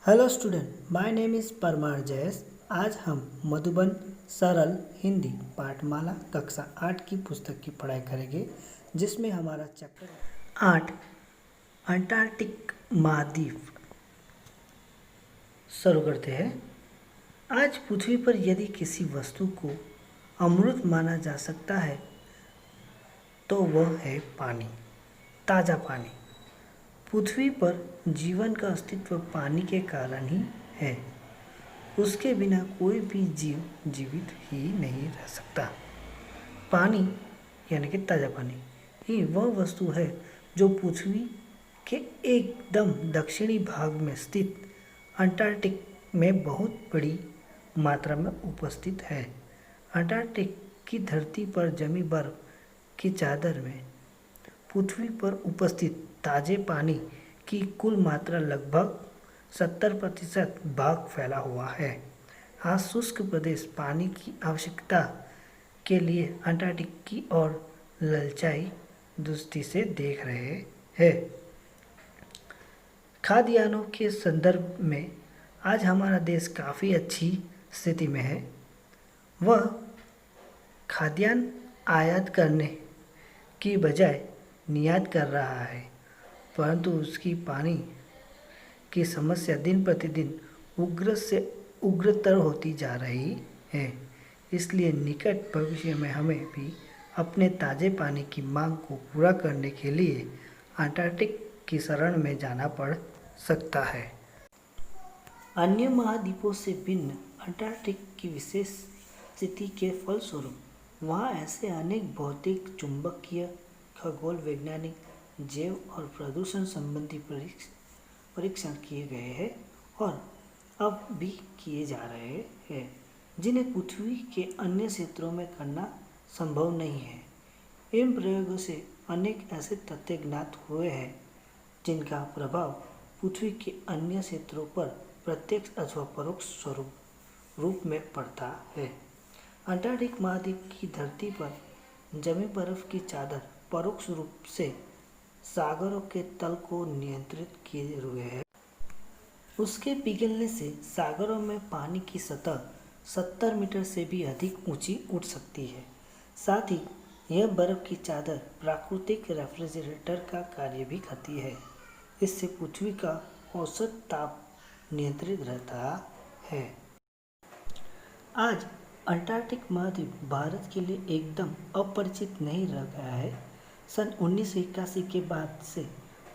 Hello student, my name is Parmar Jayas. आज हम मधुबन सरल हिंदी पाठमाला कक्षा 8 की पुस्तक की पढ़ाई करेंगे, जिसमें हमारा चैप्टर 8 अंटार्कटिक महाद्वीप शुरू करते हैं। आज पृथ्वी पर यदि किसी वस्तु को अमृत माना जा सकता है तो वह है पानी, ताज़ा पानी। पृथ्वी पर जीवन का अस्तित्व पानी के कारण ही है। उसके बिना कोई भी जीव जीवित ही नहीं रह सकता। पानी यानी कि ताज़ा पानी ही वह वस्तु है जो पृथ्वी के एकदम दक्षिणी भाग में स्थित अंटार्कटिक में बहुत बड़ी मात्रा में उपस्थित है। अंटार्कटिक की धरती पर जमी बर्फ की चादर में पृथ्वी पर उपस्थित ताजे पानी की कुल मात्रा लगभग 70% भाग फैला हुआ है। आज शुष्क प्रदेश पानी की आवश्यकता के लिए अंटार्कटिक की ओर ललचाई दृष्टि से देख रहे हैं। खाद्यान्नों के संदर्भ में आज हमारा देश काफ़ी अच्छी स्थिति में है। वह खाद्यान्न आयात करने की बजाय निर्यात कर रहा है, परंतु उसकी पानी की समस्या दिन प्रतिदिन उग्र से उग्रतर होती जा रही है। इसलिए निकट भविष्य में हमें भी अपने ताज़े पानी की मांग को पूरा करने के लिए अंटार्कटिक की शरण में जाना पड़ सकता है। अन्य महाद्वीपों से भिन्न अंटार्कटिक की विशेष स्थिति के फलस्वरूप वहाँ ऐसे अनेक भौतिक, चुंबकीय, खगोल वैज्ञानिक, जैव और प्रदूषण संबंधी परीक्षण किए गए हैं और अब भी किए जा रहे हैं, जिन्हें पृथ्वी के अन्य क्षेत्रों में करना संभव नहीं है। इन प्रयोगों से अनेक ऐसे तथ्य ज्ञात हुए हैं जिनका प्रभाव पृथ्वी के अन्य क्षेत्रों पर प्रत्यक्ष अथवा परोक्ष रूप में पड़ता है। अंटार्कटिक महाद्वीप की धरती पर जमी बर्फ की चादर परोक्ष रूप से सागरों के तल को नियंत्रित किए हुए है। उसके पिघलने से सागरों में पानी की सतह 70 मीटर से भी अधिक ऊंची उठ सकती है। साथ ही यह बर्फ की चादर प्राकृतिक रेफ्रिजरेटर का कार्य भी करती है। इससे पृथ्वी का औसत ताप नियंत्रित रहता है। आज अंटार्कटिक महाद्वीप भारत के लिए एकदम अपरिचित नहीं रह गया है। सन 1981 के बाद से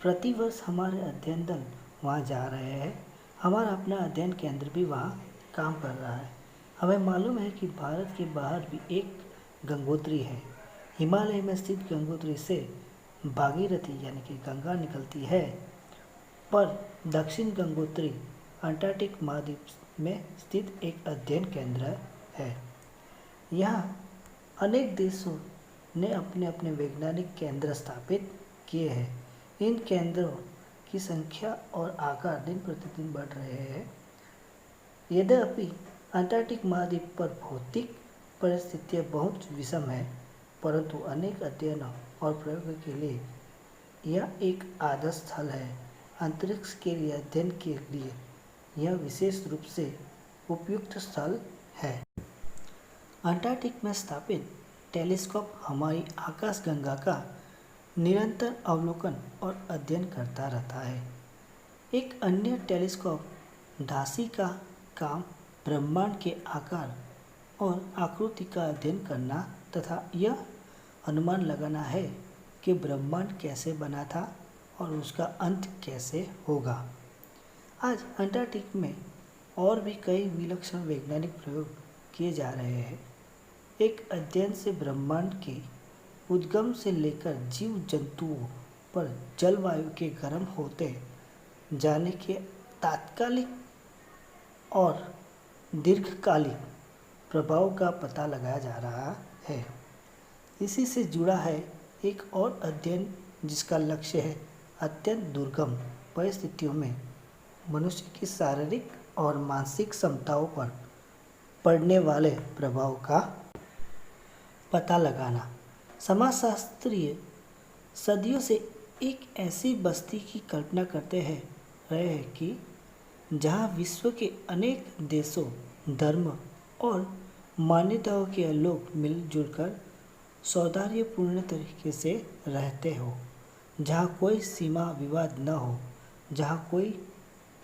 प्रतिवर्ष हमारे अध्ययन दल वहाँ जा रहे हैं। हमारा अपना अध्ययन केंद्र भी वहाँ काम कर रहा है। हमें मालूम है कि भारत के बाहर भी एक गंगोत्री है। हिमालय में स्थित गंगोत्री से भागीरथी यानी कि गंगा निकलती है, पर दक्षिण गंगोत्री अंटार्कटिक महाद्वीप में स्थित एक अध्ययन केंद्र है। यहाँ अनेक देशों ने अपने अपने वैज्ञानिक केंद्र स्थापित किए हैं। इन केंद्रों की संख्या और आकार दिन प्रतिदिन बढ़ रहे हैं। यद्यपि अंटार्कटिक महाद्वीप पर भौतिक परिस्थितियाँ बहुत विषम है, परंतु अनेक अध्ययनों और प्रयोगों के लिए यह एक आदर्श स्थल है। अंतरिक्ष के लिए अध्ययन के लिए यह विशेष रूप से उपयुक्त स्थल है। अंटार्कटिक में स्थापित टेलीस्कोप हमारी आकाशगंगा का निरंतर अवलोकन और अध्ययन करता रहता है। एक अन्य टेलीस्कोप डासी का काम ब्रह्मांड के आकार और आकृति का अध्ययन करना तथा यह अनुमान लगाना है कि ब्रह्मांड कैसे बना था और उसका अंत कैसे होगा। आज अंटार्कटिक में और भी कई विलक्षण वैज्ञानिक प्रयोग किए जा रहे हैं। एक अध्ययन से ब्रह्मांड के उद्गम से लेकर जीव जंतुओं पर जलवायु के गर्म होते जाने के तात्कालिक और दीर्घकालिक प्रभाव का पता लगाया जा रहा है। इसी से जुड़ा है एक और अध्ययन जिसका लक्ष्य है अत्यंत दुर्गम परिस्थितियों में मनुष्य की शारीरिक और मानसिक क्षमताओं पर पड़ने वाले प्रभाव का पता लगाना। समाजशास्त्री सदियों से एक ऐसी बस्ती की कल्पना करते रहे हैं कि जहाँ विश्व के अनेक देशों, धर्म और मान्यताओं के लोग मिलजुल कर सौहार्दपूर्ण तरीके से रहते हो, जहाँ कोई सीमा विवाद न हो, जहाँ कोई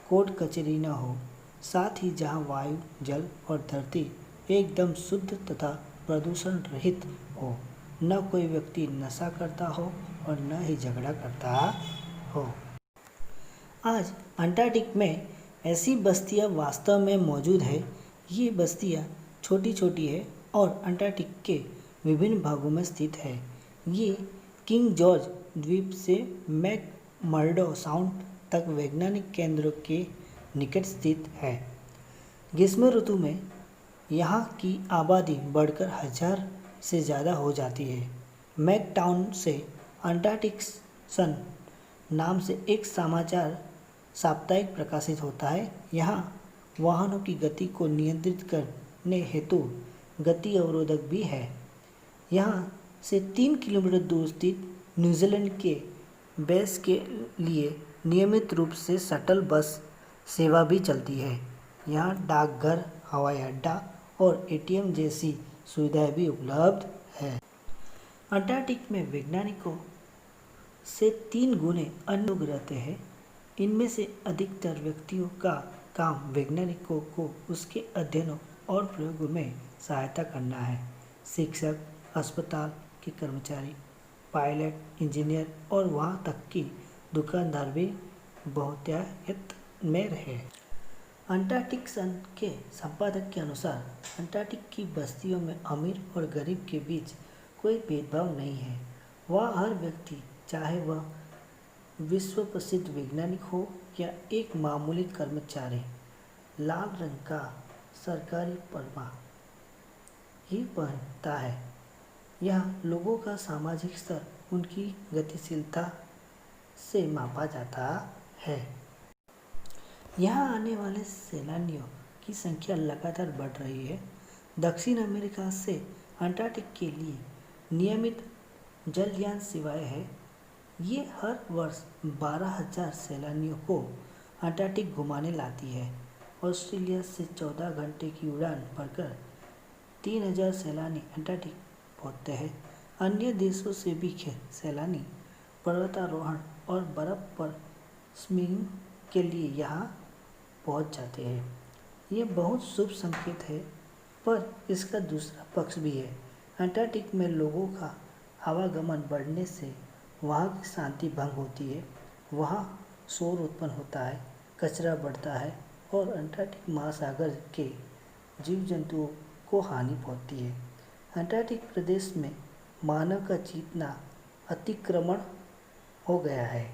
कोर्ट कचहरी न हो, साथ ही जहाँ वायु, जल और धरती एकदम शुद्ध तथा प्रदूषण रहित हो, न कोई व्यक्ति नशा करता हो और न ही झगड़ा करता हो। आज अंटार्कटिक में ऐसी बस्तियां वास्तव में मौजूद है। ये बस्तियां छोटी छोटी है और अंटार्कटिक के विभिन्न भागों में स्थित है। ये किंग जॉर्ज द्वीप से मैकमर्डो साउंड तक वैज्ञानिक केंद्रों के निकट स्थित है। ग्रीष्म ऋतु में यहाँ की आबादी बढ़कर 1000 से ज़्यादा हो जाती है। मैकटाउन से अंटार्कटिक सन नाम से एक समाचार साप्ताहिक प्रकाशित होता है। यहाँ वाहनों की गति को नियंत्रित करने हेतु गति अवरोधक भी है। यहाँ से 3 किलोमीटर दूर स्थित न्यूजीलैंड के बेस के लिए नियमित रूप से शटल बस सेवा भी चलती है। यहाँ डाकघर, हवाई अड्डा और एटीएम जैसी सुविधाएं भी उपलब्ध है। अंटार्कटिक में वैज्ञानिकों से 3 गुने अन्य लोग रहते हैं। इनमें से अधिकतर व्यक्तियों का काम वैज्ञानिकों को उसके अध्ययनों और प्रयोगों में सहायता करना है। शिक्षक, अस्पताल के कर्मचारी, पायलट, इंजीनियर और वहाँ तक कि दुकानदार भी बहुतायत में रहे। अंटार्कटिक सन के संपादक के अनुसार अंटार्कटिक की बस्तियों में अमीर और गरीब के बीच कोई भेदभाव नहीं है। वह हर व्यक्ति, चाहे वह विश्व प्रसिद्ध वैज्ञानिक हो या एक मामूली कर्मचारी, लाल रंग का सरकारी परमा ही पहनता है। यहाँ लोगों का सामाजिक स्तर उनकी गतिशीलता से मापा जाता है। यहाँ आने वाले सैलानियों की संख्या लगातार बढ़ रही है। दक्षिण अमेरिका से अंटार्कटिक के लिए नियमित जलयान सेवाएं हैं। ये हर वर्ष 12,000 सैलानियों को अंटार्कटिक घुमाने लाती है। ऑस्ट्रेलिया से 14 घंटे की उड़ान भरकर 3,000 सैलानी अंटार्कटिक पहुँचते हैं। अन्य देशों से भी सैलानी पर्वतारोहण और बर्फ पर स्कीइंग के लिए यहाँ पहुँच जाते हैं। ये बहुत शुभ संकेत है, पर इसका दूसरा पक्ष भी है। अंटार्कटिक में लोगों का आवागमन बढ़ने से वहाँ की शांति भंग होती है। वहाँ शोर उत्पन्न होता है, कचरा बढ़ता है और अंटार्कटिक महासागर के जीव जंतुओं को हानि पहुँचती है। अंटार्कटिक प्रदेश में मानव का चेतना अतिक्रमण हो गया है।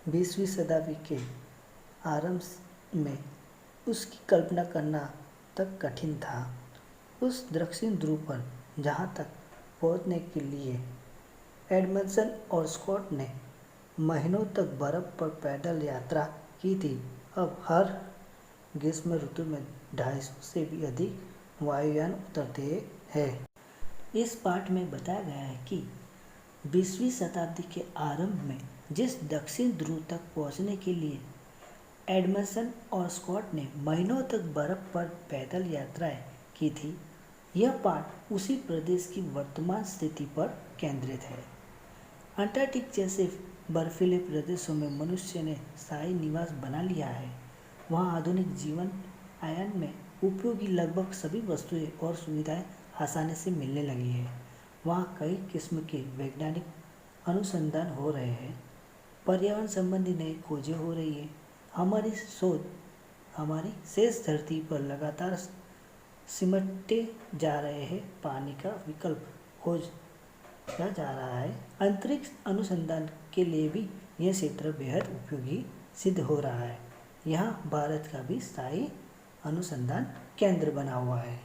20वीं शताब्दी के आरंभ में उसकी कल्पना करना तक कठिन था। उस दक्षिण ध्रुव पर जहाँ तक पहुँचने के लिए एडमंडसन और स्कॉट ने महीनों तक बर्फ पर पैदल यात्रा की थी, अब हर ग्रीष्म ऋतु में 250 से भी अधिक वायुयान उतरते हैं। इस पाठ में बताया गया है कि 20वीं शताब्दी के आरंभ में जिस दक्षिण ध्रुव तक पहुंचने के लिए एडमंडसन और स्कॉट ने महीनों तक बर्फ पर पैदल यात्राएं की थी, यह पाठ उसी प्रदेश की वर्तमान स्थिति पर केंद्रित है। अंटार्कटिक जैसे बर्फीले प्रदेशों में मनुष्य ने स्थायी निवास बना लिया है। वहाँ आधुनिक जीवन आयान में उपयोगी लगभग सभी वस्तुएं और सुविधाएं आसानी से मिलने लगी है। वहाँ कई किस्म के वैज्ञानिक अनुसंधान हो रहे हैं, पर्यावरण संबंधी नई खोजें हो रही है। हमारी शोध हमारी शेष धरती पर लगातार सिमटते जा रहे हैं। पानी का विकल्प खोजा जा रहा है। अंतरिक्ष अनुसंधान के लिए भी यह क्षेत्र बेहद उपयोगी सिद्ध हो रहा है। यहाँ भारत का भी स्थायी अनुसंधान केंद्र बना हुआ है।